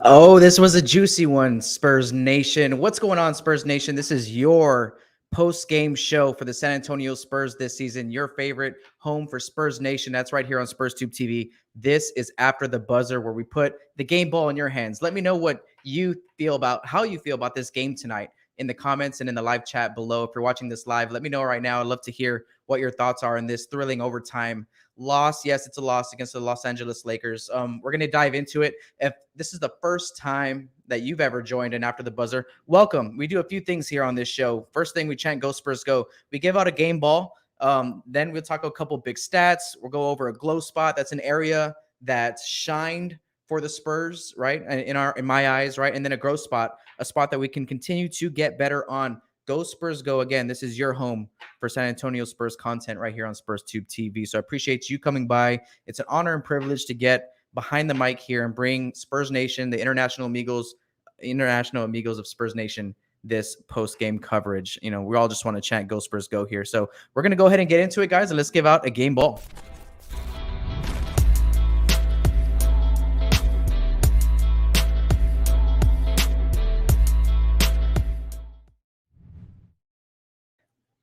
Oh, this was a juicy one, Spurs Nation. What's going on, Spurs Nation? This is your post-game show for the San Antonio Spurs this season. Your favorite home for Spurs Nation. That's right here on SpursTubeTv. This is After the Buzzer, where we put the game ball in your hands. Let me know what you feel about how you feel about this game tonight in the comments and in the live chat below. If you're watching this live, let me know right now. I'd love to hear what your thoughts are in this thrilling overtime loss. Yes, it's a loss against the Los Angeles Lakers. We're going to dive into it. If this is the first time that you've ever joined in After the Buzzer, welcome. We do a few things here on this show. First thing, we chant Go Spurs Go. We give out a game ball. Then we'll talk a couple big stats. We'll go over a glow spot. That's an area that's shined for the Spurs, right? In my eyes, right? And then a growth spot, a spot that we can continue to get better on. Go Spurs Go. Again, this is your home for San Antonio Spurs content right here on SpursTubeTv. So I appreciate you coming by. It's an honor and privilege to get behind the mic here and bring Spurs Nation, the international amigos of Spurs Nation, this post-game coverage. You know, we all just want to chant Go Spurs Go here. So we're going to go ahead and get into it, guys, and let's give out a game ball.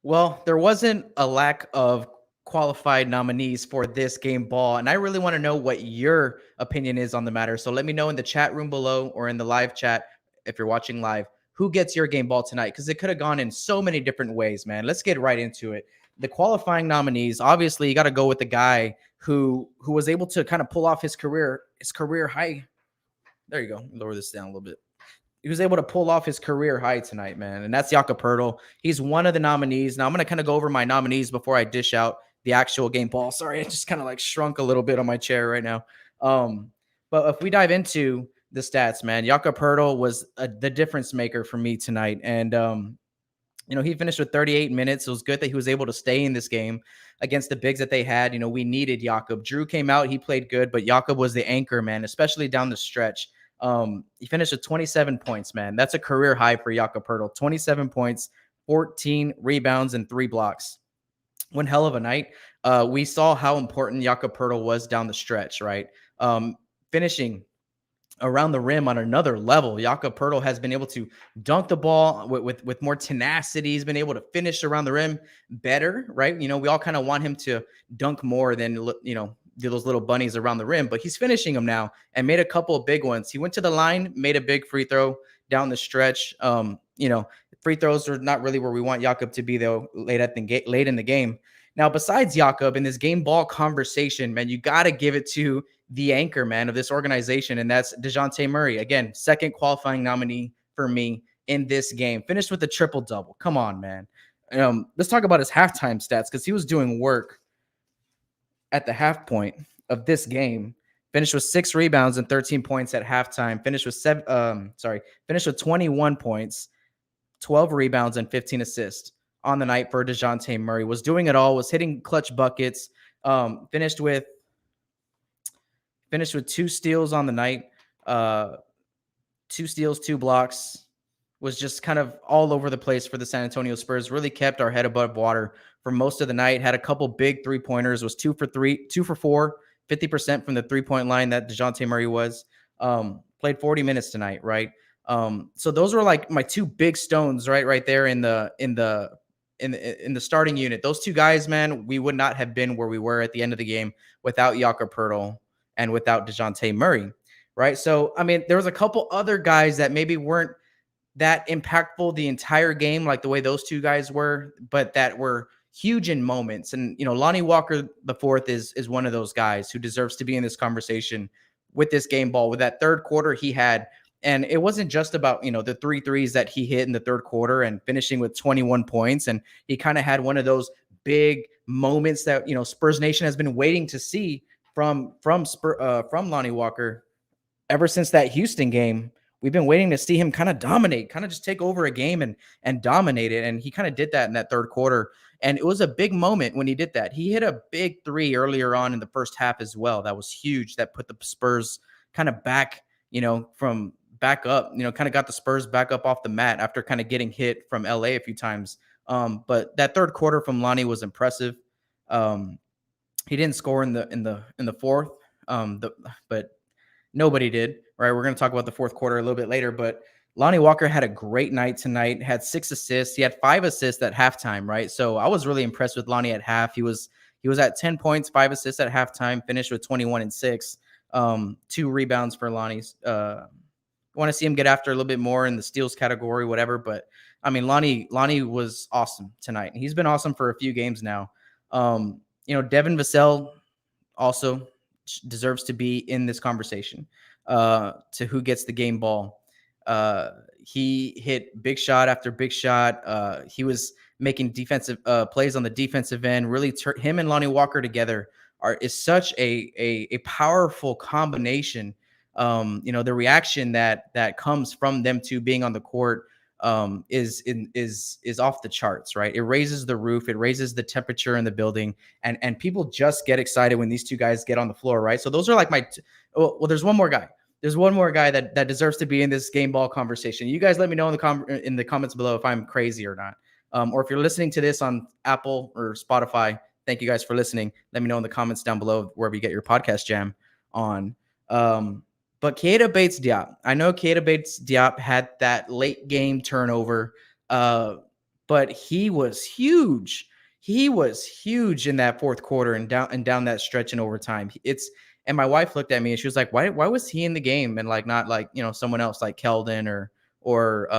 Well, there wasn't a lack of qualified nominees for this game ball, and I really want to know what your opinion is on the matter. So let me know in the chat room below or in the live chat if you're watching live, who gets your game ball tonight, because it could have gone in so many different ways, man. Let's get right into it. The qualifying nominees, obviously, you got to go with the guy who was able to kind of pull off his career high. There you go. Lower this down a little bit. He was able to pull off his career high tonight, man. And that's Jakob Poeltl. He's one of the nominees. Now I'm going to kind of go over my nominees before I dish out the actual game ball. Sorry, I just kind of like shrunk a little bit on my chair right now. But if we dive into the stats, man, Jakob Poeltl was the difference maker for me tonight. And, he finished with 38 minutes. It was good that he was able to stay in this game against the bigs that they had. We needed Jakob. Drew came out. He played good, but Jakob was the anchor, man, especially down the stretch. He finished with 27 points, man. That's a career high for Jakob Poeltl. 27 points, 14 rebounds, and 3 blocks. One hell of a night. We saw how important Jakob Poeltl was down the stretch, right? Finishing around the rim on another level. Jakob Poeltl has been able to dunk the ball with more tenacity. He's been able to finish around the rim better, right? We all kind of want him to dunk more than, do those little bunnies around the rim, but he's finishing them now and made a couple of big ones. He went to the line, made a big free throw down the stretch. Free throws are not really where we want Jakob to be, though, late in the game. Now, besides Jakob, in this game ball conversation, man, you got to give it to the anchor, man, of this organization, and that's DeJounte Murray. Again, second qualifying nominee for me in this game. Finished with a triple-double. Come on, man. Let's talk about his halftime stats, because he was doing work at the half point of this game. Finished with 6 rebounds and 13 points at halftime. Finished with 21 points, 12 rebounds, and 15 assists on the night for DeJounte Murray. Was doing it all, was hitting clutch buckets. Finished with 2 steals on the night. 2 steals, 2 blocks. Was just kind of all over the place for the San Antonio Spurs. Really kept our head above water for most of the night. Had a couple big 3-pointers. Was 2 for 4, 50% from the 3-point line that DeJounte Murray was. Played 40 minutes tonight, right? So those were like my 2 big stones, right there in the starting unit. Those 2 guys, man, we would not have been where we were at the end of the game without Jakob Poeltl and without DeJounte Murray, right? So, I mean, there was a couple other guys that maybe weren't that impactful the entire game, like the way those 2 guys were, but that were huge in moments. And, Lonnie Walker the fourth is one of those guys who deserves to be in this conversation with this game ball, with that third quarter he had. And it wasn't just about, the 3 threes that he hit in the third quarter and finishing with 21 points. And he kind of had one of those big moments that, Spurs Nation has been waiting to see from Lonnie Walker ever since that Houston game. We've been waiting to see him kind of dominate, kind of just take over a game and dominate it. And he kind of did that in that third quarter. And it was a big moment when he did that. He hit a big 3 earlier on in the first half as well. That was huge. That put the Spurs kind of back, from back up, kind of got the Spurs back up off the mat after kind of getting hit from LA a few times. But that third quarter from Lonnie was impressive. He didn't score in the fourth. But Nobody did, right? We're going to talk about the fourth quarter a little bit later, but Lonnie Walker had a great night tonight, had 6 assists. He had 5 assists at halftime, right? So I was really impressed with Lonnie at half. He was at 10 points, 5 assists at halftime, finished with 21 and 6. 2 rebounds for Lonnie's. Want to see him get after a little bit more in the steals category, whatever. But I mean, Lonnie was awesome tonight. He's been awesome for a few games now. Devin Vassell also deserves to be in this conversation to who gets the game ball. He hit big shot after big shot. He was making defensive plays on the defensive end. Really, him and Lonnie Walker together is such a powerful combination. The reaction that comes from them two being on the court is off the charts, right? It raises the roof, it raises the temperature in the building, and people just get excited when these two guys get on the floor, right? So those are like well, there's one more guy. There's one more guy that deserves to be in this game ball conversation. You guys let me know in the comments below if I'm crazy or not. Or if you're listening to this on Apple or Spotify, thank you guys for listening. Let me know in the comments down below wherever you get your podcast jam on. But Keita Bates-Diop, I know Keita Bates-Diop had that late game turnover, but he was huge. He was huge in that fourth quarter and down that stretch in overtime. And my wife looked at me and she was like, "Why was he in the game and like not like someone else like Keldon or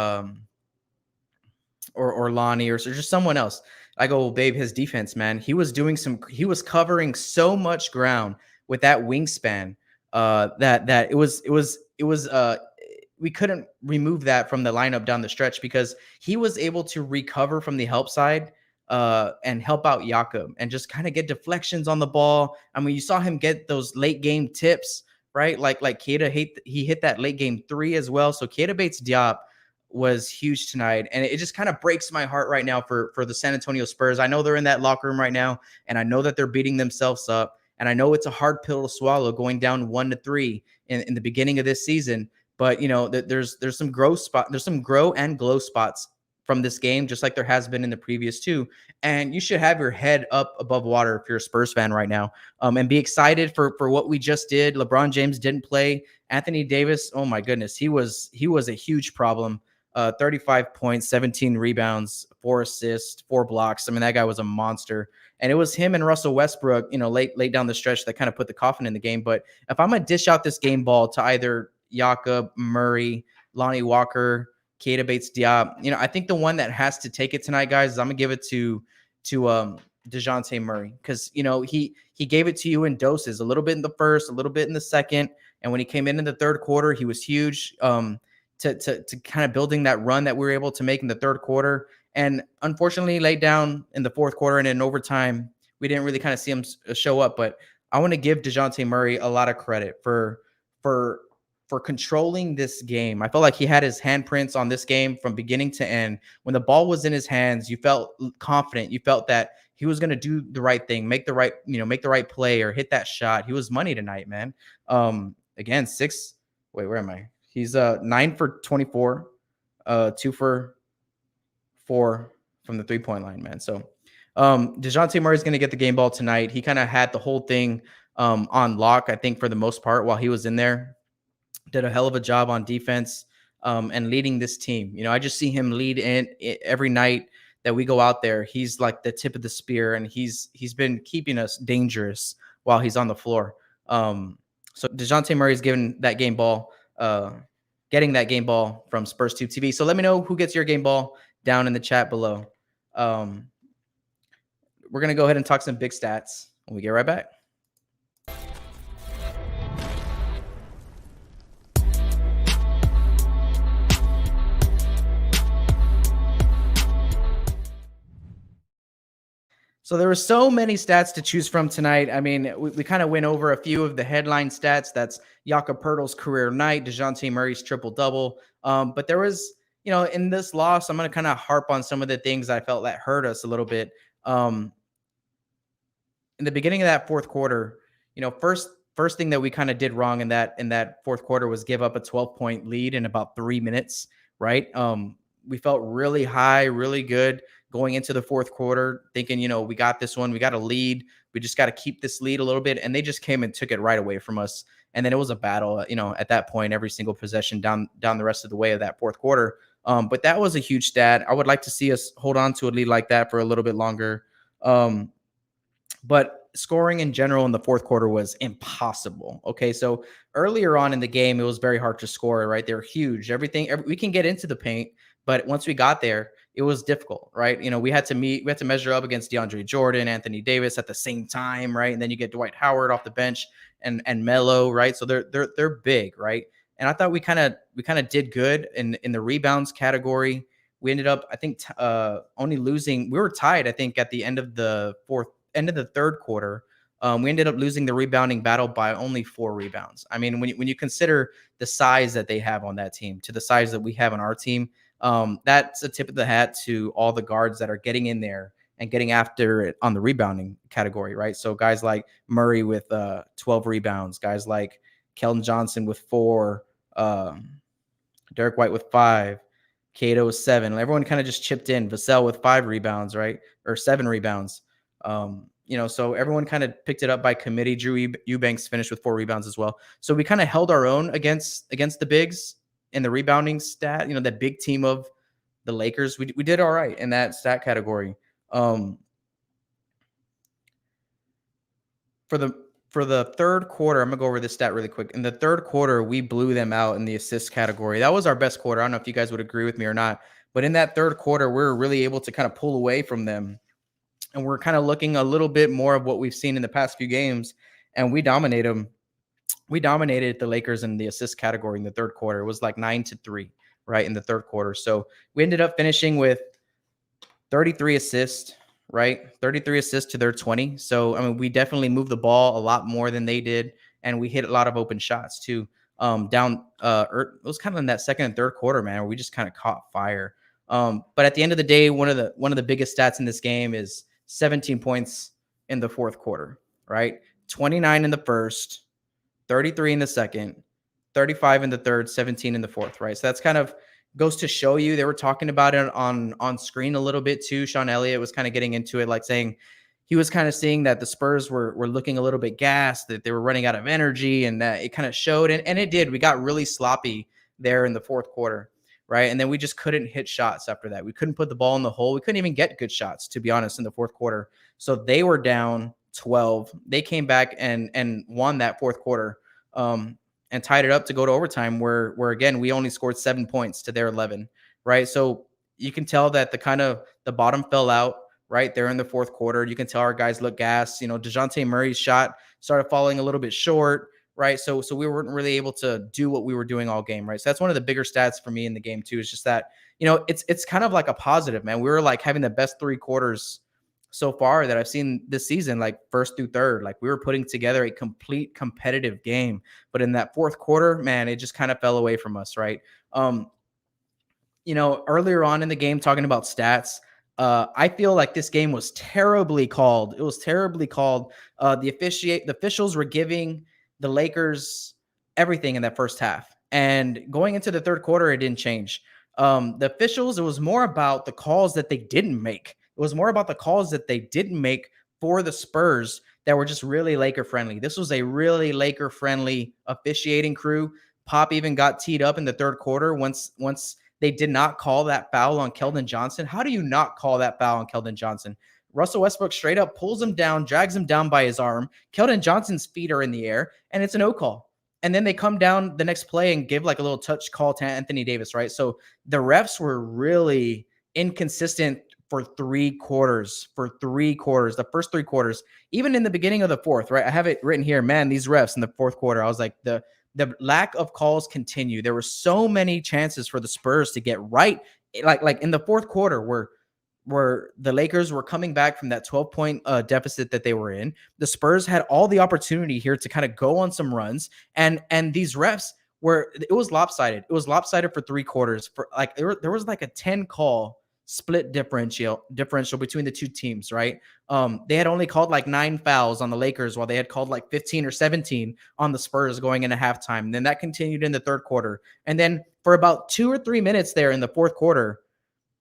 Lonnie or just someone else?" I go, "Well, babe, his defense, man. He was covering so much ground with that wingspan that it was we couldn't remove that from the lineup down the stretch because he was able to recover from the help side and help out Jakob and just kind of get deflections on the ball. I mean, you saw him get those late game tips, right? Like Keita, he hit that late game 3 as well. So Keita Bates-Diop was huge tonight, and it just kind of breaks my heart right now for the San Antonio Spurs. I know they're in that locker room right now, and I know that they're beating themselves up, and I know it's a hard pill to swallow going down 1-3 in the beginning of this season. But there's some grow and glow spots from this game, just like there has been in the previous two. And you should have your head up above water if you're a Spurs fan right now, and be excited for what we just did. LeBron James didn't play. Anthony Davis, oh my goodness, he was a huge problem. 35 points, 17 rebounds, 4 assists, 4 blocks. I mean, that guy was a monster. And it was him and Russell Westbrook, late down the stretch that kind of put the coffin in the game. But if I'm going to dish out this game ball to either Jakob, Murray, Lonnie Walker, Keita Bates-Diop, I think the one that has to take it tonight, guys, is I'm going to give it to DeJounte Murray. Because, he gave it to you in doses, a little bit in the first, a little bit in the second. And when he came in the third quarter, he was huge. To kind of building that run that we were able to make in the third quarter. And unfortunately laid down in the fourth quarter and in overtime, we didn't really kind of see him show up. But I want to give DeJounte Murray a lot of credit for controlling this game. I felt like he had his handprints on this game from beginning to end. When the ball was in his hands, you felt confident. You felt that he was going to do the right thing, make the right play or hit that shot. He was money tonight, man. Again, where am I? He's 9 for 24, 2 for 4 from the 3-point line, man. So DeJounte Murray's going to get the game ball tonight. He kind of had the whole thing on lock, I think, for the most part while he was in there. Did a hell of a job on defense and leading this team. I just see him lead in every night that we go out there. He's like the tip of the spear, and he's been keeping us dangerous while he's on the floor. So DeJounte Murray's getting that game ball from SpursTubeTv. So let me know who gets your game ball down in the chat below. We're going to go ahead and talk some big stats when we get right back. So there were so many stats to choose from tonight. I mean, we kind of went over a few of the headline stats. That's Jakob Poeltl's career night, DeJounte Murray's triple-double. But there was, in this loss, I'm going to kind of harp on some of the things I felt that hurt us a little bit. In the beginning of that fourth quarter, first thing that we kind of did wrong in that fourth quarter was give up a 12-point lead in about 3 minutes, right? We felt really high, really good. going into the fourth quarter, thinking, we got this one, we got a lead, we just got to keep this lead a little bit, and they just came and took it right away from us. And then it was a battle, at that point, every single possession down the rest of the way of that fourth quarter. But that was a huge stat. I would like to see us hold on to a lead like that for a little bit longer. But scoring in general in the fourth quarter was impossible. Okay, so earlier on in the game, it was very hard to score, right? They're huge. We can get into the paint, but once we got there, it was difficult, right? We had to measure up against DeAndre Jordan, Anthony Davis at the same time, right? And then you get Dwight Howard off the bench and Melo, right? So they're big, right? And I thought we kind of did good in the rebounds category. We ended up, I think, only losing. We were tied, I think, at the end of the third quarter. We ended up losing the rebounding battle by only 4 rebounds. I mean, when you consider the size that they have on that team to the size that we have on our team, that's a tip of the hat to all the guards that are getting in there and getting after it on the rebounding category, right? So guys like Murray with 12 rebounds, guys like Keldon Johnson with 4, Derek White with 5, Cato with 7. Everyone kind of just chipped in. Vassell with 5 rebounds, right? Or 7 rebounds. So everyone kind of picked it up by committee. Drew Eubanks finished with 4 rebounds as well. So we kind of held our own against the bigs in the rebounding stat. That big team of the Lakers. We did all right in that stat category. For the third quarter, I'm gonna go over this stat really quick. In the third quarter, we blew them out in the assist category. That was our best quarter. I don't know if you guys would agree with me or not, but in that third quarter, we were really able to kind of pull away from them. And we're kind of looking a little bit more of what we've seen in the past few games, and we dominated them. We dominated the Lakers in the assist category in the third quarter. It was like 9-3, right, in the third quarter. So we ended up finishing with 33 assists, right? 33 assists to their 20. So, I mean, we definitely moved the ball a lot more than they did, and we hit a lot of open shots too. It was kind of in that second and third quarter, man, where we just kind of caught fire. But at the end of the day, one of the biggest stats in this game is 17 points in the fourth quarter, right? 29 in the first, 33 in the second, 35 in the third, 17 in the fourth, right? So that's kind of goes to show you. They were talking about it on screen a little bit too. Sean Elliott was kind of getting into it, like saying he was kind of seeing that the Spurs were looking a little bit gassed, that they were running out of energy, and that it kind of showed. And it did. We got really sloppy there in the fourth quarter, right? And then we just couldn't hit shots after that. We couldn't put the ball in the hole. We couldn't even get good shots, to be honest, in the fourth quarter. So they were down 12. They came back and won that fourth quarter. And tied it up to go to overtime where again, we only scored 7 points to their 11, right? So you can tell that the bottom fell out right there in the fourth quarter. You can tell our guys look gassed. DeJounte Murray's shot started falling a little bit short, right? So we weren't really able to do what we were doing all game, right? So that's one of the bigger stats for me in the game too. Is just that, it's kind of like a positive, man. We were like having the best 3 quarters so far that I've seen this season, like first through third. Like we were putting together a complete competitive game, but in that fourth quarter, man, it just kind of fell away from us, right? Earlier on in the game, talking about stats, I feel like this game was terribly called. It was terribly called. The officials were giving the Lakers everything in that first half, and going into the third quarter, it didn't change. The officials, it was more about the calls that they didn't make. It was more about the calls that they didn't make for the Spurs that were just really Laker friendly. This was a really Laker friendly officiating crew. Pop even got teed up in the third quarter once they did not call that foul on Keldon Johnson. How do you not call that foul on Keldon Johnson? Russell Westbrook straight up pulls him down, drags him down by his arm. Keldon Johnson's feet are in the air, and it's a no call. And then they come down the next play and give like a little touch call to Anthony Davis, right? So the refs were really inconsistent for 3 quarters, the first 3 quarters, even in the beginning of the fourth, right? I have it written here, man, these refs in the fourth quarter, I was like, the lack of calls continue. There were so many chances for the Spurs to get right. Like in the fourth quarter where the Lakers were coming back from that 12-point deficit that they were in. The Spurs had all the opportunity here to kind of go on some runs. And these refs it was lopsided. It was lopsided for 3 quarters. For like there was like a 10 call split differential between the two teams, right? They had only called like 9 fouls on the Lakers while they had called like 15 or 17 on the Spurs going into halftime. And then that continued in the third quarter. And then for about 2 or 3 minutes there in the fourth quarter,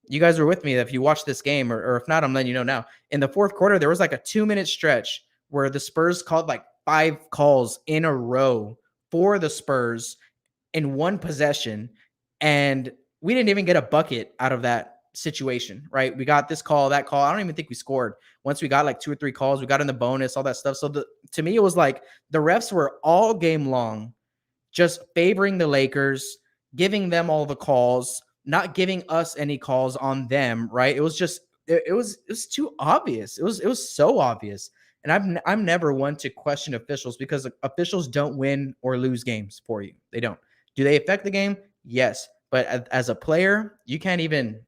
you guys were with me if you watched this game, or if not, I'm letting you know now. In the fourth quarter, there was like a 2-minute stretch where the Spurs called like 5 calls in a row for the Spurs in one possession, and we didn't even get a bucket out of that situation, right? We got this call, that call. I don't even think we scored. Once we got like 2 or 3 calls, we got in the bonus, all that stuff. So to me, it was like the refs were all game long just favoring the Lakers, giving them all the calls, not giving us any calls on them, right? It was just it was too obvious. It was so obvious. And I'm never one to question officials, because officials don't win or lose games for you. They don't. Do they affect the game? Yes. But as a player, you can't even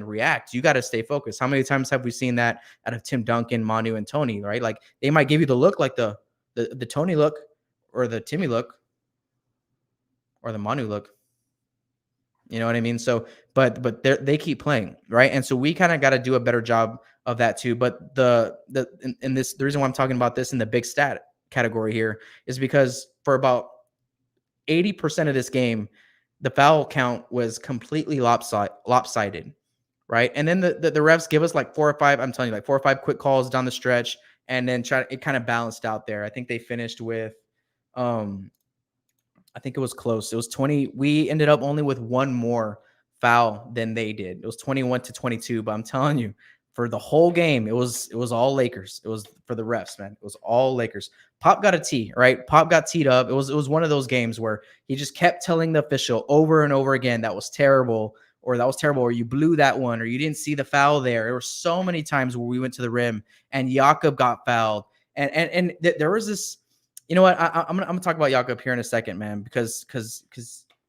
react. You got to stay focused. How many times have we seen that out of Tim Duncan, Manu, and Tony, right? Like they might give you the look, like the Tony look or the Timmy look or the Manu look. You know what I mean? So, but they keep playing, right? And so we kind of got to do a better job of that too. But the reason why I'm talking about this in the big stat category here is because for about 80% of this game, the foul count was completely lopsided, right? And then the refs give us like 4 or 5. I'm telling you, like 4 or 5 quick calls down the stretch, and then it kind of balanced out there. I think they finished with, I think it was close. It was 20. We ended up only with 1 more foul than they did. It was 21-22. But I'm telling you, for the whole game, it was all Lakers. It was for the refs, man. It was all Lakers. Pop got a tee, right? Pop got teed up. It was one of those games where he just kept telling the official over and over again, that was terrible, or that was terrible, or you blew that one, or you didn't see the foul there. There were so many times where we went to the rim and Jakob got fouled. And there was this, you know what? I'm gonna talk about Jakob here in a second, man, because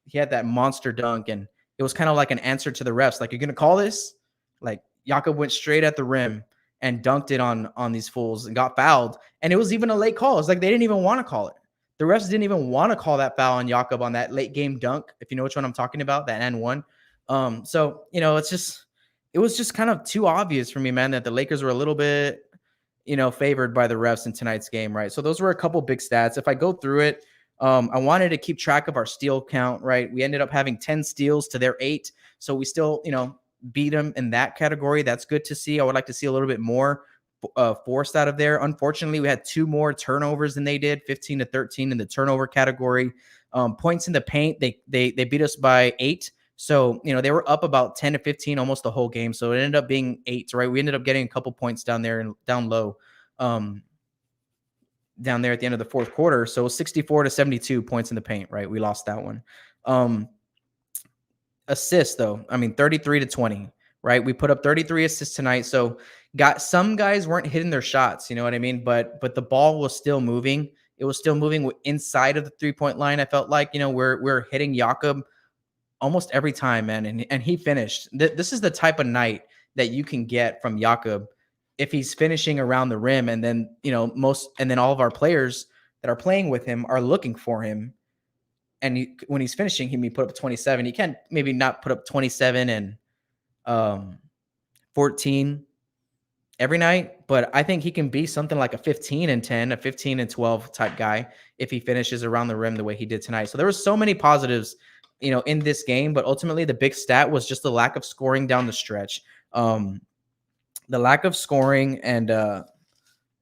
he had that monster dunk, and it was kind of like an answer to the refs. Like, you're gonna call this? Like, Jakob went straight at the rim and dunked it on these fools and got fouled. And it was even a late call. It's like they didn't even want to call it. The refs didn't even want to call that foul on Jakob on that late game dunk, if you know which one I'm talking about, that N1. So, you know, it was just kind of too obvious for me, man, that the Lakers were a little bit, you know, favored by the refs in tonight's game, right? So those were a couple big stats. If I go through it, I wanted to keep track of our steal count, right? We ended up having 10 steals to their 8. So we still, you know, beat them in that category. That's good to see. I would like to see a little bit more forced out of there. Unfortunately, we had 2 more turnovers than they did, 15-13 in the turnover category. Points in the paint, they beat us by 8. So, you know, they were up about 10-15 almost the whole game. So it ended up being 8, right? We ended up getting a couple points down there and down low, down there at the end of the fourth quarter. So 64-72 points in the paint, right? We lost that one. Assists, though, I mean, 33-20, right? We put up 33 assists tonight. So some guys weren't hitting their shots, you know what I mean? But the ball was still moving. It was still moving inside of the 3-point line. I felt like, you know, we're hitting Jakob almost every time, man. And he finished. This is the type of night that you can get from Jakob if he's finishing around the rim. And then, you know, then all of our players that are playing with him are looking for him. And when he's finishing, he may put up 27. He can maybe not put up 27 and 14 every night, but I think he can be something like a 15-10, a 15-12 type guy if he finishes around the rim the way he did tonight. So there were so many positives, you know, in this game, but ultimately the big stat was just the lack of scoring down the stretch. The lack of scoring, and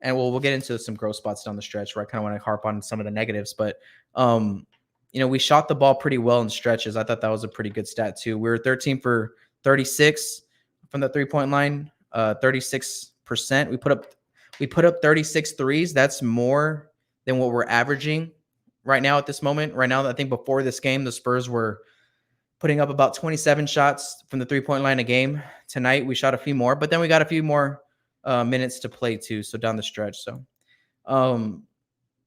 we'll get into some growth spots down the stretch where I kind of want to harp on some of the negatives, but you know, we shot the ball pretty well in stretches. I thought that was a pretty good stat too. We were 13 for 36 from the 3-point line, 36%. We put up 36 threes. That's more than what we're averaging right now at this moment. Right now, I think before this game, the Spurs were putting up about 27 shots from the 3-point line a game. Tonight, we shot a few more, but then we got a few more minutes to play too. So down the stretch. So,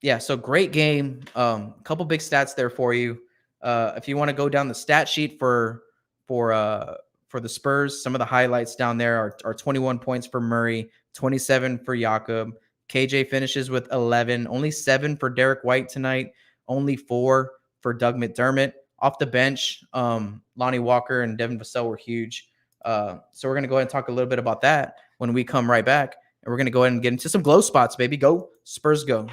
yeah, so great game. A couple big stats there for you. If you want to go down the stat sheet for the Spurs, some of the highlights down there are 21 points for Murray, 27 for Jakob. KJ finishes with 11, only 7 for Derek White tonight, only 4 for Doug McDermott. Off the bench, Lonnie Walker and Devin Vassell were huge. So we're going to go ahead and talk a little bit about that when we come right back. And we're going to go ahead and get into some glow spots, baby. Go, Spurs, go.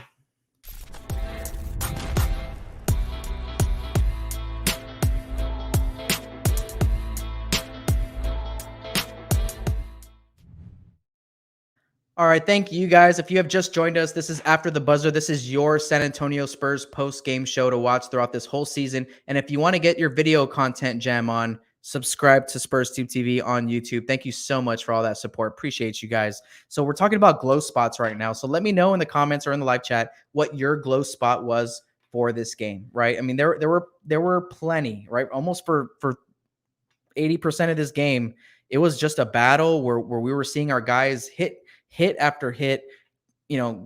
All right, thank you guys. If you have just joined us, this is After the Buzzer. This is your San Antonio Spurs post-game show to watch throughout this whole season. And if you want to get your video content jam on, subscribe to SpursTubeTv on YouTube. Thank you so much for all that support. Appreciate you guys. So we're talking about glow spots right now. So let me know in the comments or in the live chat what your glow spot was for this game, right? I mean, there were plenty, right? Almost for 80% of this game, it was just a battle where we were seeing our guys hit after hit,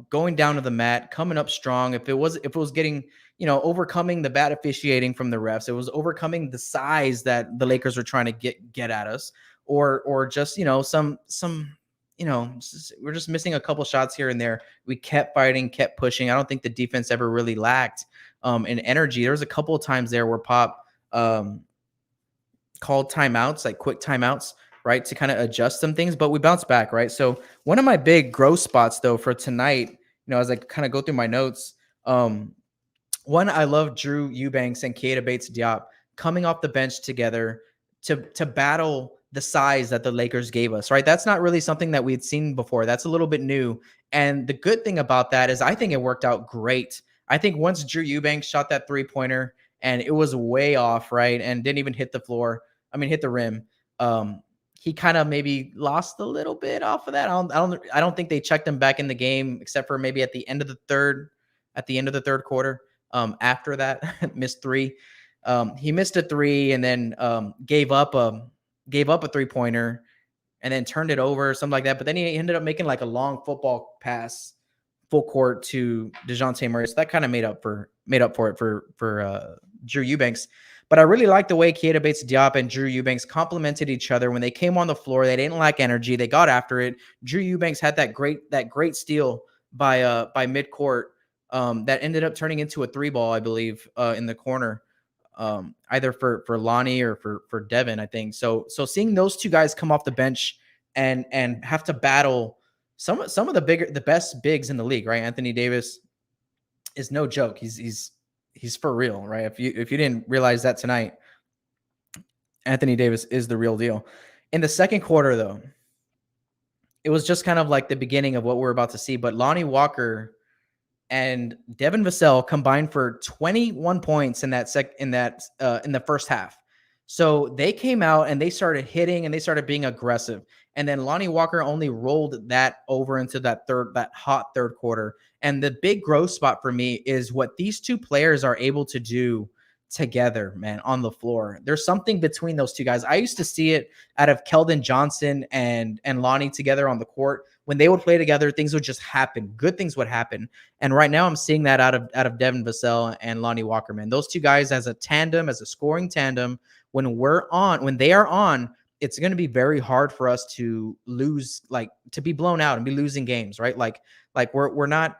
going down to the mat, coming up strong. If it was getting, overcoming the bad officiating from the refs, it was overcoming the size that the Lakers were trying to get at us, or just, we're just missing a couple shots here and there. We kept fighting, kept pushing. I don't think the defense ever really lacked in energy. There was a couple of times there where Pop called timeouts, like quick timeouts, right, to kind of adjust some things, but we bounced back, right? So one of my big growth spots, though, for tonight, as I kind of go through my notes, one, I love Drew Eubanks and Keita Bates-Diop coming off the bench together to battle the size that the Lakers gave us, right? That's not really something that we'd seen before. That's a little bit new. And the good thing about that is I think it worked out great. I think once Drew Eubanks shot that three-pointer and it was way off, right, and didn't even hit the rim, he kind of maybe lost a little bit off of that. I don't think they checked him back in the game except for maybe at the end of the third quarter. After that, missed three. He missed a three and then gave up a 3-pointer and then turned it over, something like that. But then he ended up making like a long football pass full court to DeJounte Murray. So that kind of made up for it for Drew Eubanks. But I really like the way Keita Bates-Diop and Drew Eubanks complemented each other when they came on the floor. They didn't lack energy. They got after it. Drew Eubanks had that great steal by midcourt that ended up turning into a 3-ball, I believe, in the corner, either for Lonnie or for Devin, I think. So seeing those two guys come off the bench and have to battle some of the best bigs in the league, right? Anthony Davis is no joke. He's for real, right? If you didn't realize that tonight, Anthony Davis is the real deal. In the second quarter, though, it was just kind of like the beginning of what we're about to see. But Lonnie Walker and Devin Vassell combined for 21 points in the first half. So they came out and they started hitting and they started being aggressive. And then Lonnie Walker only rolled that over into that hot third quarter. And the big growth spot for me is what these two players are able to do together, man, on the floor. There's something between those two guys. I used to see it out of Keldon Johnson and Lonnie together on the court. When they would play together, things would just happen. Good things would happen. And right now I'm seeing that out of Devin Vassell and Lonnie Walker, man. Those two guys as a tandem, as a scoring tandem, when they are on, it's going to be very hard for us to lose, like to be blown out and be losing games, right? Like we're not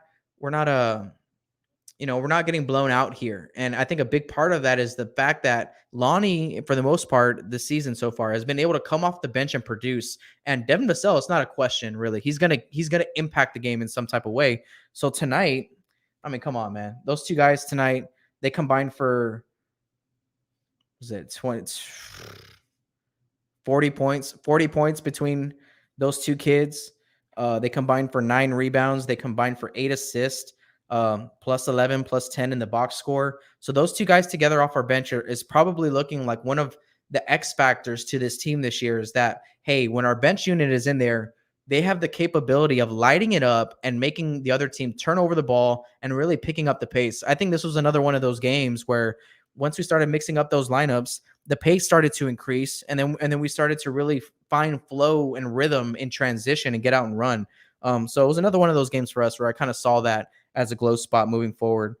getting blown out here. And I think a big part of that is the fact that Lonnie, for the most part, this season so far, has been able to come off the bench and produce. And Devin Vassell, it's not a question, really. He's gonna impact the game in some type of way. So tonight, I mean, come on, man. Those two guys tonight, they combined for 40 points between those two kids. They combined for 9 rebounds. They combined for 8 assists. Plus 11, plus 10 in the box score. So those two guys together off our bench is probably looking like one of the X factors to this team this year, is that, hey, when our bench unit is in there, they have the capability of lighting it up and making the other team turn over the ball and really picking up the pace. I think this was another one of those games where once we started mixing up those lineups, the pace started to increase, and then we started to really find flow and rhythm in transition and get out and run. So it was another one of those games for us where I kind of saw that as a glow spot moving forward.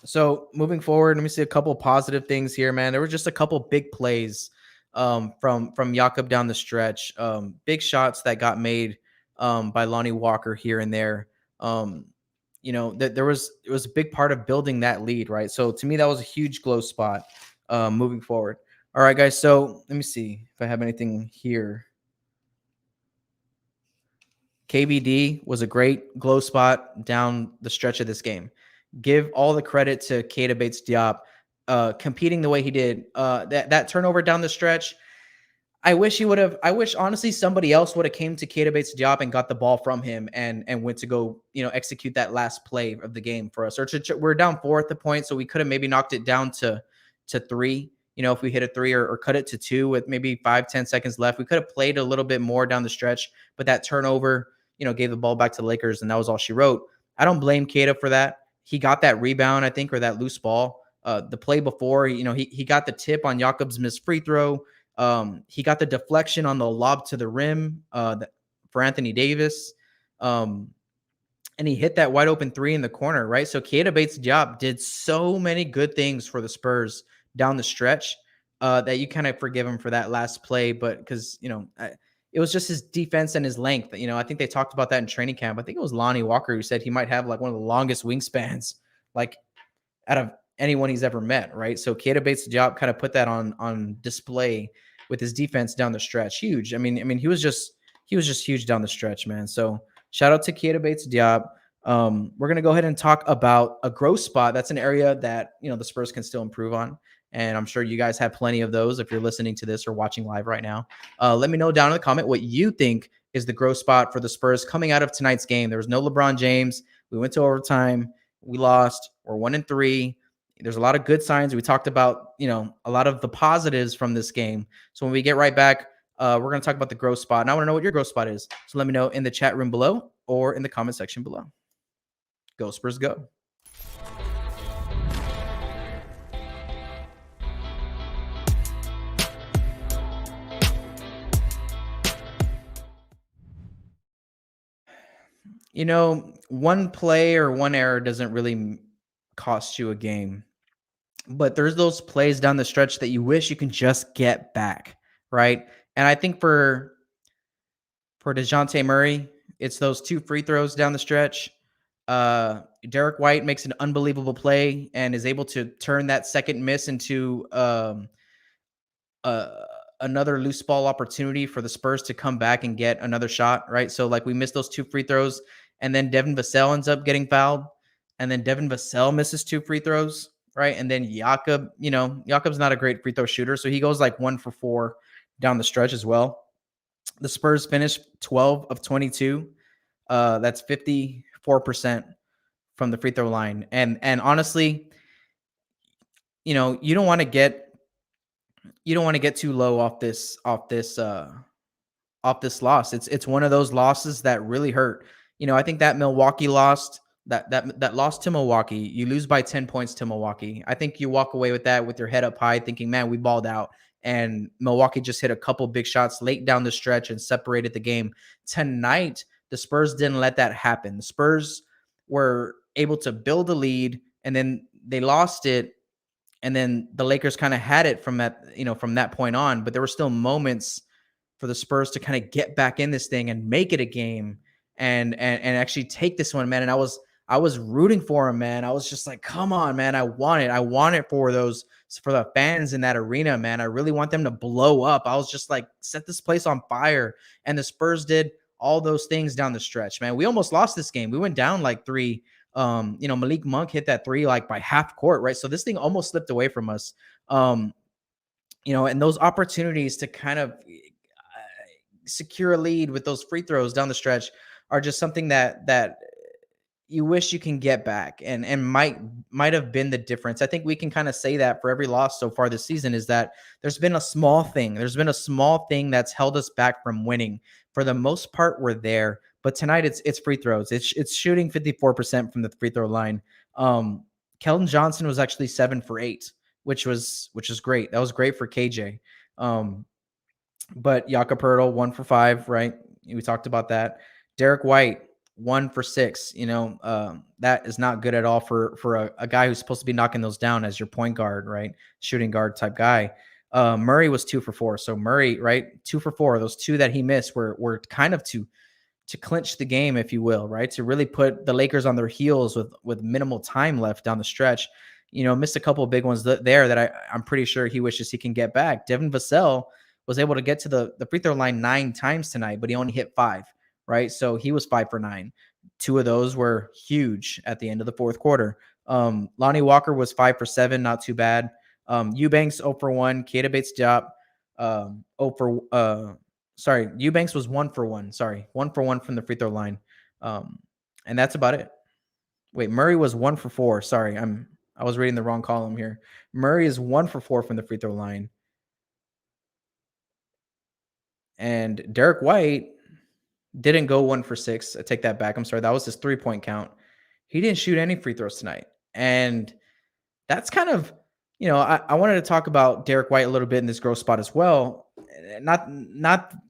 So moving forward, let me see a couple positive things here, man. There were just a couple big plays from Jakob down the stretch. Big shots that got made by Lonnie Walker here and there. That it was a big part of building that lead, right? So to me, that was a huge glow spot moving forward. All right, guys. So let me see if I have anything here. KBD was a great glow spot down the stretch of this game. Give all the credit to Keita Bates-Diop competing the way he did. That turnover down the stretch, I wish he would have. I wish honestly somebody else would have came to Keita Bates-Diop and got the ball from him and went to go execute that last play of the game for us. Or we're down 4 at the point, so we could have maybe knocked it down to 3. If we hit a 3 or cut it to 2 with maybe 5-10 seconds left, we could have played a little bit more down the stretch. But that turnover, gave the ball back to the Lakers, and that was all she wrote. I don't blame Keita for that. He got that rebound, I think, or that loose ball. The play before, he got the tip on Jakob's missed free throw. He got the deflection on the lob to the rim for Anthony Davis. And he hit that wide open 3 in the corner, right? So Keita Bates-Diop did so many good things for the Spurs down the stretch that you kind of forgive him for that last play. But because, it was just his defense and his length. I think they talked about that in training camp. I think it was Lonnie Walker who said he might have like one of the longest wingspans, like out of anyone he's ever met, right? So Keita Bates-Diop kind of put that on display with his defense down the stretch. Huge. I mean, he was just huge down the stretch, man. So shout out to Keita Bates-Diop. We're gonna go ahead and talk about a growth spot. That's an area that the Spurs can still improve on, and I'm sure you guys have plenty of those if you're listening to this or watching live right now. Let me know down in the comment what you think is the growth spot for the Spurs coming out of tonight's game. There was no LeBron James. We went to overtime. We lost. We're 1-3. There's a lot of good signs. We talked about, a lot of the positives from this game. So when we get right back, we're going to talk about the growth spot. And I want to know what your growth spot is. So let me know in the chat room below or in the comment section below. Go Spurs, go. One play or one error doesn't really cost you a game. But there's those plays down the stretch that you wish you can just get back, right? And I think for DeJounte Murray, it's those 2 free throws down the stretch. Derek White makes an unbelievable play and is able to turn that second miss into another loose ball opportunity for the Spurs to come back and get another shot, right? So like we missed those 2 free throws, and then Devin Vassell ends up getting fouled, and then Devin Vassell misses 2 free throws, right? And then Jakob's not a great free throw shooter, so he goes like 1 for 4 down the stretch as well. The Spurs finished 12 of 22. That's 54% from the free throw line. And honestly, you don't want to get too low off this loss. It's one of those losses that really hurt. I think that Milwaukee lost that loss to Milwaukee, you lose by 10 points to Milwaukee. I think you walk away with that with your head up high thinking, man, we balled out. And Milwaukee just hit a couple big shots late down the stretch and separated the game. Tonight, the Spurs didn't let that happen. The Spurs were able to build a lead, and then they lost it. And then the Lakers kind of had it from that point on. But there were still moments for the Spurs to kind of get back in this thing and make it a game and actually take this one, man. And I was rooting for him, man. I was just like, come on, man. I want it for the fans in that arena, man. I really want them to blow up. I was just like, set this place on fire. And the Spurs did all those things down the stretch, man. We almost lost this game. We went down like 3. Malik Monk hit that 3 like by half court, right? So this thing almost slipped away from us. And those opportunities to kind of secure a lead with those free throws down the stretch are just something that you wish you can get back and might have been the difference. I think we can kind of say that for every loss so far this season is that there's been a small thing. There's been a small thing that's held us back from winning. For the most part, we're there. But tonight it's free throws. It's shooting 54% from the free throw line. Keldon Johnson was actually 7 for 8, which is great. That was great for KJ. But Jakob Poeltl 1 for 5, right? We talked about that. Derek White 1 for 6. That is not good at all for a guy who's supposed to be knocking those down as your point guard, right? Shooting guard type guy. Murray was 2 for 4. So Murray, right? 2 for 4. Those 2 that he missed were kind of to clinch the game, if you will, right? To really put the Lakers on their heels with minimal time left down the stretch. Missed a couple of big ones there that I'm pretty sure he wishes he can get back. Devin Vassell was able to get to the free throw line 9 times tonight, but he only hit 5, right? So he was 5 for 9. 2 of those were huge at the end of the fourth quarter. Lonnie Walker was 5 for 7, not too bad. Eubanks 0 for 1. Keita Bates-Diop Oh for sorry, Eubanks was 1 for 1. Sorry, 1 for 1 from the free throw line. And that's about it. Wait, Murray was 1 for 4. Sorry, I was reading the wrong column here. Murray is 1 for 4 from the free throw line. And Derek White didn't go 1 for 6. I take that back. I'm sorry. That was his 3-point count. He didn't shoot any free throws tonight. And that's kind of, I wanted to talk about Derek White a little bit in this growth spot as well. Not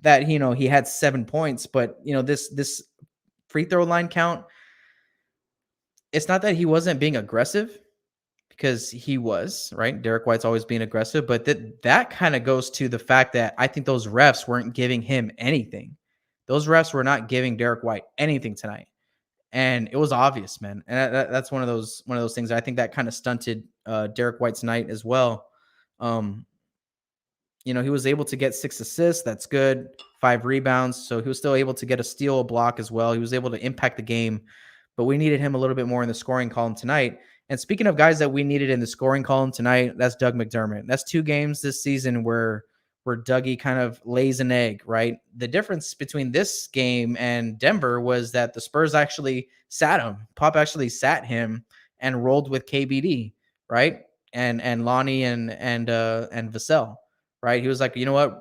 that, he had 7 points, but this free throw line count, it's not that he wasn't being aggressive, because he was, right? Derek White's always being aggressive, but that kind of goes to the fact that I think those refs weren't giving him anything. Those refs were not giving Derek White anything tonight. And it was obvious, man. And that's one of those things. I think that kind of stunted Derek White's night as well. He was able to get 6 assists. That's good. 5 rebounds. So he was still able to get a steal, a block as well. He was able to impact the game, but we needed him a little bit more in the scoring column tonight. And speaking of guys that we needed in the scoring column tonight, that's Doug McDermott. That's 2 games this season where Dougie kind of lays an egg, right? The difference between this game and Denver was that the Spurs actually sat him. Pop actually sat him and rolled with KBD, right? And Lonnie and Vassell, right? He was like, you know what?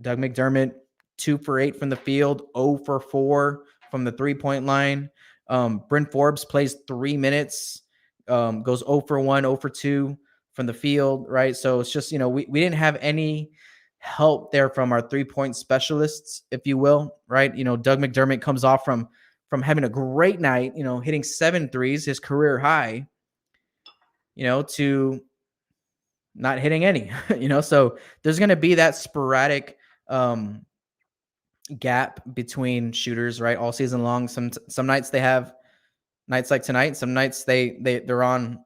Doug McDermott, 2 for 8 from the field, 0 for 4 from the 3-point line. Bryn Forbes plays 3 minutes, goes 0 for 1, 0 for 2 from the field, right? So it's just, we didn't have any help there from our 3-point specialists, if you will, right? Doug McDermott comes off from having a great night, hitting 7 threes, his career high, to not hitting any, so there's going to be that sporadic gap between shooters, right? All season long. Some nights they have nights like tonight, some nights they're on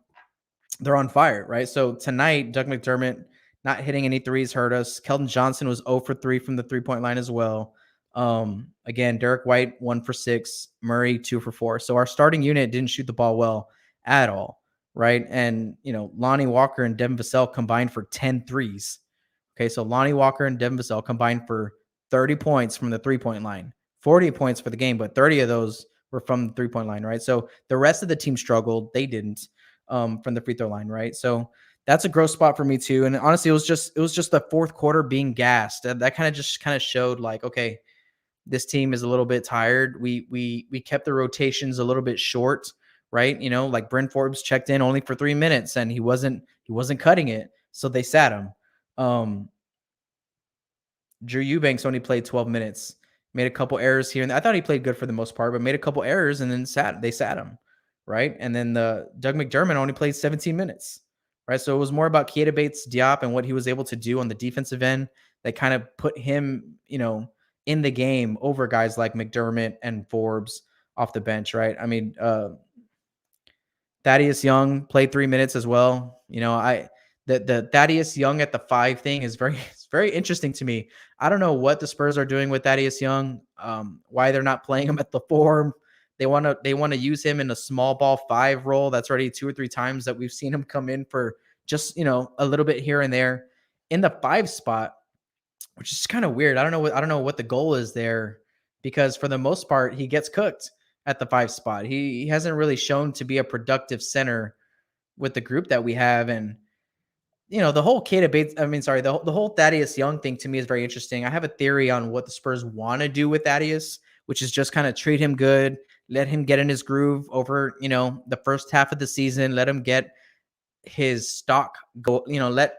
fire, right? So tonight, Doug McDermott not hitting any threes hurt us. Keldon Johnson was 0 for 3 from the 3-point line as well. Again, Derek White 1 for 6, Murray 2 for 4. So our starting unit didn't shoot the ball well at all, right? And Lonnie Walker and Devin Vassell combined for 10 threes. Okay, so Lonnie Walker and Devin Vassell combined for 30 points from the 3-point line, 40 points for the game, but 30 of those were from the 3-point line, right? So the rest of the team struggled. They didn't from the free throw line, right? So that's a growth spot for me too. And honestly, it was just the fourth quarter being gassed. That kind of showed like, okay, this team is a little bit tired. We kept the rotations a little bit short, right? Like Bryn Forbes checked in only for 3 minutes and he wasn't cutting it. So they sat him. Drew Eubanks only played 12 minutes, made a couple errors here. And I thought he played good for the most part, but made a couple errors and then they sat him, right? And then Doug McDermott only played 17 minutes, right? So it was more about Keita Bates-Diop and what he was able to do on the defensive end that kind of put him, in the game over guys like McDermott and Forbes off the bench, right? I mean, Thaddeus Young played 3 minutes as well. The Thaddeus Young at the 5 thing is very interesting to me. I don't know what the Spurs are doing with Thaddeus Young. Why they're not playing him at the 4. They want to use him in a small ball 5 role. That's already 2 or 3 times that we've seen him come in for just a little bit here and there in the 5 spot, which is kind of weird. I don't know what the goal is there, because for the most part he gets cooked at the 5 spot. He hasn't really shown to be a productive center with the group that we have. And the whole the whole Thaddeus Young thing to me is very interesting. I have a theory on what the Spurs want to do with Thaddeus, which is just kind of treat him good, let him get in his groove over, the first half of the season, let him get his stock go, let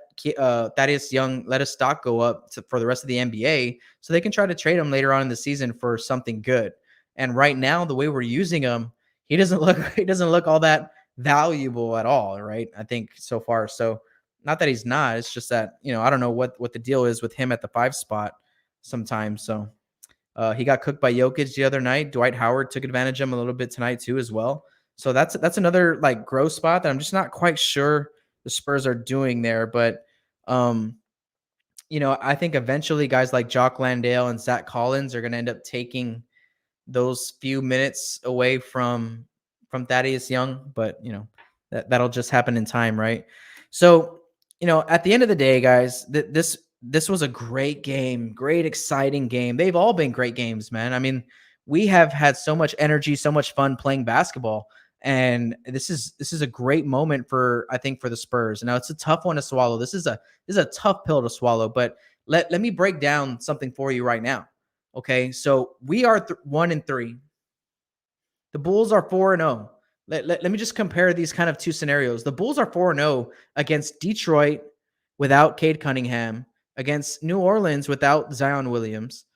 Thaddeus Young, let his stock go up for the rest of the NBA so they can try to trade him later on in the season for something good. And right now, the way we're using him, he doesn't look all that valuable at all, right? I think so far. So not that he's not, it's just that, I don't know what the deal is with him at the 5 spot sometimes. So he got cooked by Jokic the other night. Dwight Howard took advantage of him a little bit tonight too as well. So that's another like growth spot that I'm just not quite sure the Spurs are doing there. But I think eventually guys like Jock Landale and Zach Collins are going to end up taking those few minutes away from Thaddeus Young, but that'll just happen in time, right? So, at the end of the day, guys, this this was a great game, great, exciting game. They've all been great games, man. I mean, we have had so much energy, so much fun playing basketball. And this is a great moment for, I think, for the Spurs. Now it's a tough one to swallow. This is a tough pill to swallow, but let me break down something for you right now. Okay. So we are 1-3. The Bulls are 4-0. Let me just compare these kind of two scenarios. The Bulls are 4-0 against Detroit without Cade Cunningham, against New Orleans without Zion Williams.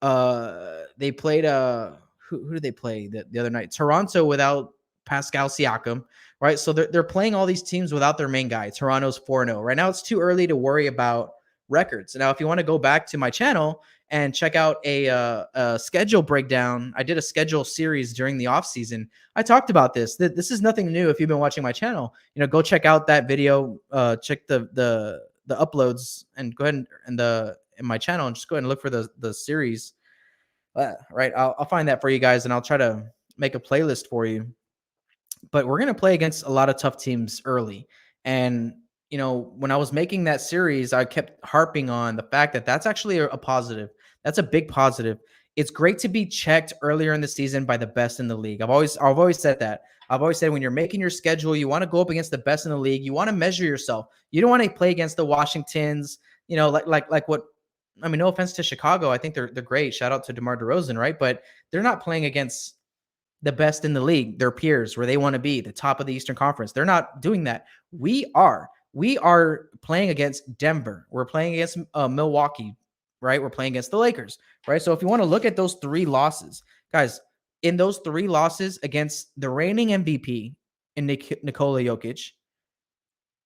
They played who did they play the other night? Toronto without Pascal Siakam, right? So they're playing all these teams without their main guy. Toronto's 4-0. Right now it's too early to worry about records. Now, if you want to go back to my channel and check out a schedule breakdown, I did a schedule series during the offseason. I talked about this. This is nothing new if you've been watching my channel. Go check out that video, check the uploads, and go ahead and in my channel, and just go ahead and look for the series. Right, I'll find that for you guys, and I'll try to make a playlist for you. But we're gonna play against a lot of tough teams early, and when I was making that series, I kept harping on the fact that that's actually a positive. That's a big positive. It's great to be checked earlier in the season by the best in the league. I've always said that. I've always said when you're making your schedule, you want to go up against the best in the league. You want to measure yourself. You don't want to play against the Washingtons. Like what. I mean, no offense to Chicago. I think they're great. Shout out to DeMar DeRozan, right? But they're not playing against the best in the league, their peers, where they want to be, the top of the Eastern Conference. They're not doing that. We are. We are playing against Denver. We're playing against Milwaukee, right? We're playing against the Lakers, right? So if you want to look at those three losses, guys, in those three losses against the reigning MVP in Nikola Jokic,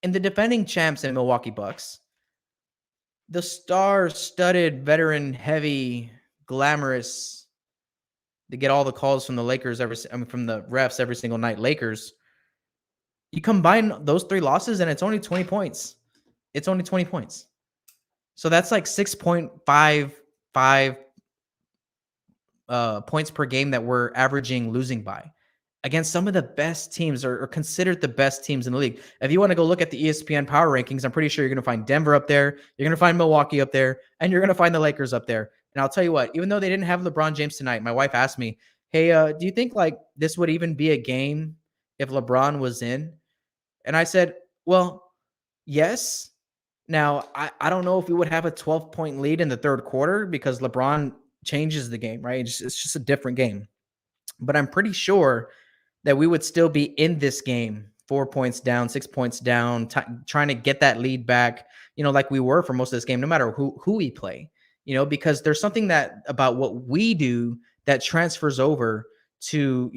and the defending champs in Milwaukee Bucks, the star-studded, veteran-heavy, glamorous, they get all the calls from the Lakers from the refs every single night. Lakers. You combine those three losses, and it's only 20 points. It's only 20 points. So that's like 6.55 points per game that we're averaging losing by against some of the best teams, or considered the best teams in the league. If you want to go look at the ESPN power rankings, I'm pretty sure you're going to find Denver up there. You're going to find Milwaukee up there, and you're going to find the Lakers up there. And I'll tell you what, even though they didn't have LeBron James tonight, my wife asked me, hey, do you think like this would even be a game if LeBron was in? And I said, well, yes. Now, I don't know if we would have a 12-point lead in the third quarter because LeBron changes the game, right? It's just a different game. But I'm pretty sure that we would still be in this game 4 points down, 6 points down, trying to get that lead back, like we were for most of this game, no matter who we play, because there's something that about what we do that transfers over to,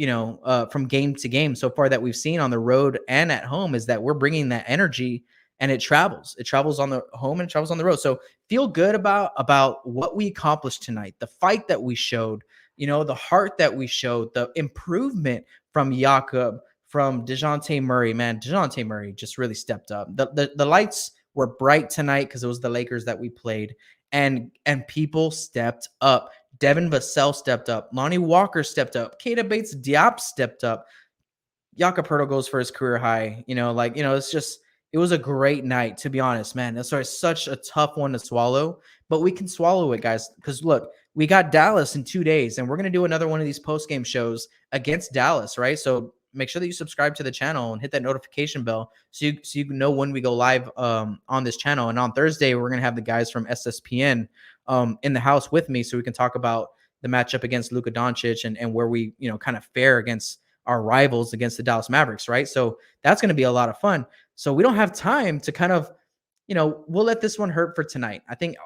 from game to game so far that we've seen on the road and at home, is that we're bringing that energy, and it travels on the home and it travels on the road. So feel good about what we accomplished tonight, the fight that we showed, the heart that we showed, the improvement from Jakob, from DeJounte Murray. Man, DeJounte Murray just really stepped up. The lights were bright tonight because it was the Lakers that we played, and people stepped up. Devin Vassell stepped up. Lonnie Walker stepped up. Keita Bates-Diop stepped up. Jakob Poeltl goes for his career high. It was a great night, to be honest, man. That's such a tough one to swallow, but we can swallow it, guys, because look, we got Dallas in 2 days, and we're going to do another one of these post-game shows against Dallas, right? So make sure that you subscribe to the channel and hit that notification bell so you know when we go live on this channel. And on Thursday, we're going to have the guys from SSPN in the house with me so we can talk about the matchup against Luka Doncic and where we, kind of fare against our rivals against the Dallas Mavericks, right? So that's going to be a lot of fun. So we don't have time to kind of, we'll let this one hurt for tonight. I think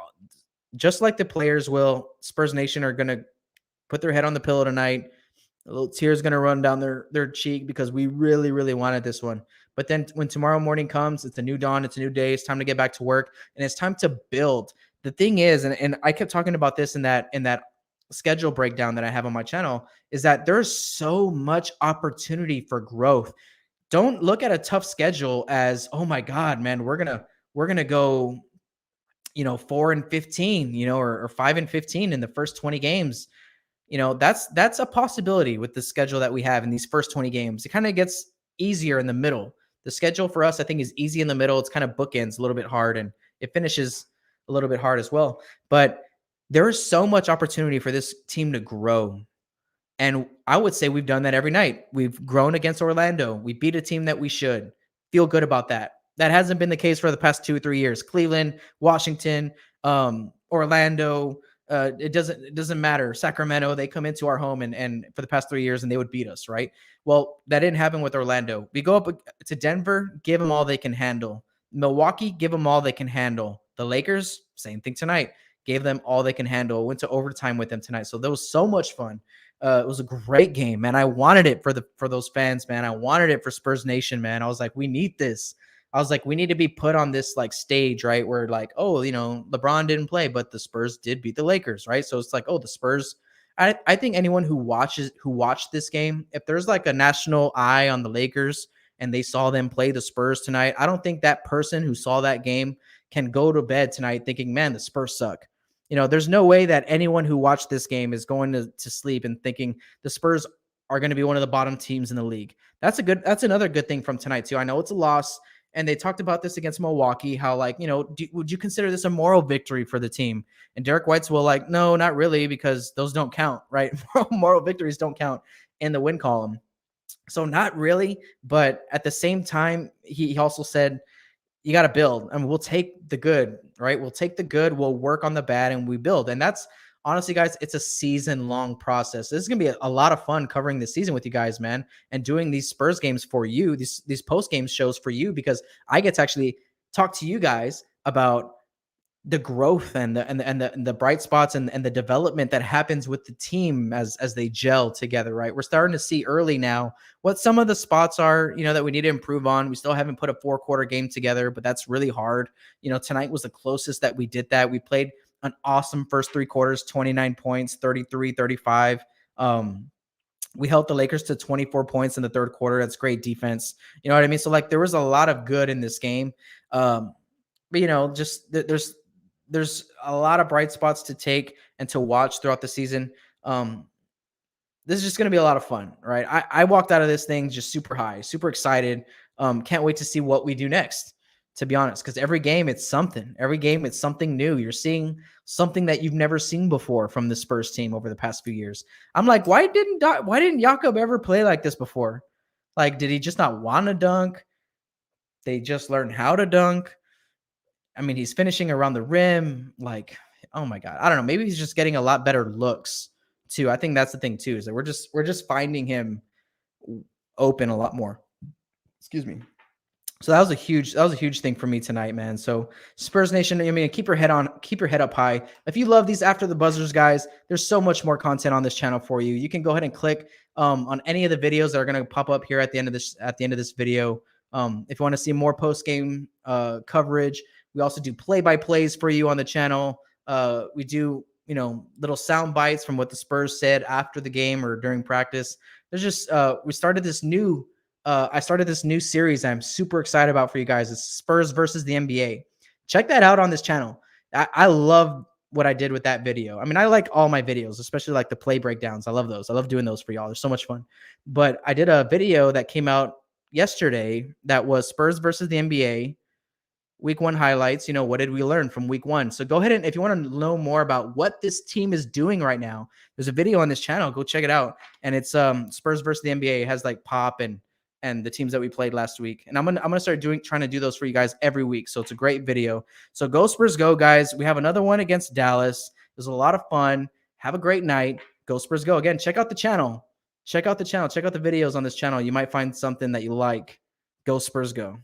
just like the players will, Spurs Nation are going to put their head on the pillow tonight. A little tears going to run down their cheek because we really, really wanted this one. But then when tomorrow morning comes, it's a new dawn, it's a new day, it's time to get back to work, and it's time to build. The thing is, and I kept talking about this in that schedule breakdown that I have on my channel, is that there's so much opportunity for growth. Don't look at a tough schedule as, oh my God, man, we're gonna go, 4-15, or 5-15 in the first 20 games. That's a possibility with the schedule that we have in these first 20 games. It kind of gets easier in the middle. The schedule for us, I think, is easy in the middle. It's kind of bookends a little bit hard, and it finishes a little bit hard as well. But there is so much opportunity for this team to grow. And I would say we've done that every night. We've grown against Orlando. We beat a team that we should feel good about that. That hasn't been the case for the past 2 or 3 years. Cleveland, Washington, Orlando. It doesn't matter. Sacramento, they come into our home and for the past 3 years and they would beat us, right? Well, that didn't happen with Orlando. We go up to Denver, give them all they can handle. Milwaukee, give them all they can handle. The Lakers, same thing tonight. Gave them all they can handle. Went to overtime with them tonight. So that was so much fun. It was a great game, man. I wanted it for those fans, man. I wanted it for Spurs Nation, man. I was like, we need this. I was like, we need to be put on this like stage, right? Where like, oh, LeBron didn't play, but the Spurs did beat the Lakers, right? So it's like, oh, the Spurs. I think anyone who watched this game, if there's like a national eye on the Lakers and they saw them play the Spurs tonight, I don't think that person who saw that game can go to bed tonight thinking, man, the Spurs suck. There's no way that anyone who watched this game is going to sleep and thinking the Spurs are going to be one of the bottom teams in the league. That's another good thing from tonight too. I know it's a loss, and they talked about this against Milwaukee, how like, would you consider this a moral victory for the team? And Derek White's like, no, not really, because those don't count, right? Moral victories don't count in the win column. So not really, but at the same time, he also said, you got to build. I mean, we'll take the good, right? We'll take the good, we'll work on the bad, and we build. And that's honestly, guys, it's a season-long process. This is going to be a lot of fun covering this season with you guys, man, and doing these Spurs games for you, these post-game shows for you, because I get to actually talk to you guys about the growth and the bright spots and the development that happens with the team as they gel together, right? We're starting to see early now what some of the spots are, that we need to improve on. We still haven't put a 4-quarter game together, but that's really hard. Tonight was the closest that we did that. We played an awesome first 3 quarters, 29 points, 33, 35. We held the Lakers to 24 points in the 3rd quarter. That's great defense. You know what I mean? So like there was a lot of good in this game. But just there's a lot of bright spots to take and to watch throughout the season. This is just going to be a lot of fun, right? I walked out of this thing just super high, super excited. Can't wait to see what we do next, to be honest, because every game it's something. Every game it's something new. You're seeing something that you've never seen before from the Spurs team over the past few years. I'm like, why didn't Jakob ever play like this before? Like, did he just not want to dunk? They just learned how to dunk. I mean, he's finishing around the rim. Like, oh my God. I don't know. Maybe he's just getting a lot better looks too. I think that's the thing too, is that we're just finding him open a lot more. Excuse me. So that was a huge thing for me tonight, man. So Spurs Nation, I mean, keep your head up high. If you love these After the Buzzers, guys, there's so much more content on this channel for you. You can go ahead and click on any of the videos that are going to pop up here at the end of this video. If you want to see more post game coverage, we also do play-by-plays for you on the channel. We do, little sound bites from what the Spurs said after the game or during practice. There's just I started this new series I'm super excited about for you guys. It's Spurs versus the NBA. Check that out on this channel. I love what I did with that video. I mean, I like all my videos, especially like the play breakdowns. I love those. I love doing those for y'all. They're so much fun. But I did a video that came out yesterday that was Spurs versus the NBA. Week 1 highlights, what did we learn from week 1? So go ahead and if you want to know more about what this team is doing right now, there's a video on this channel. Go check it out. And it's Spurs versus the NBA. It has like Pop and the teams that we played last week. And I'm gonna start trying to do those for you guys every week. So it's a great video. So go Spurs go, guys. We have another one against Dallas. It was a lot of fun. Have a great night. Go Spurs go. Again, check out the channel. Check out the videos on this channel. You might find something that you like. Go Spurs go.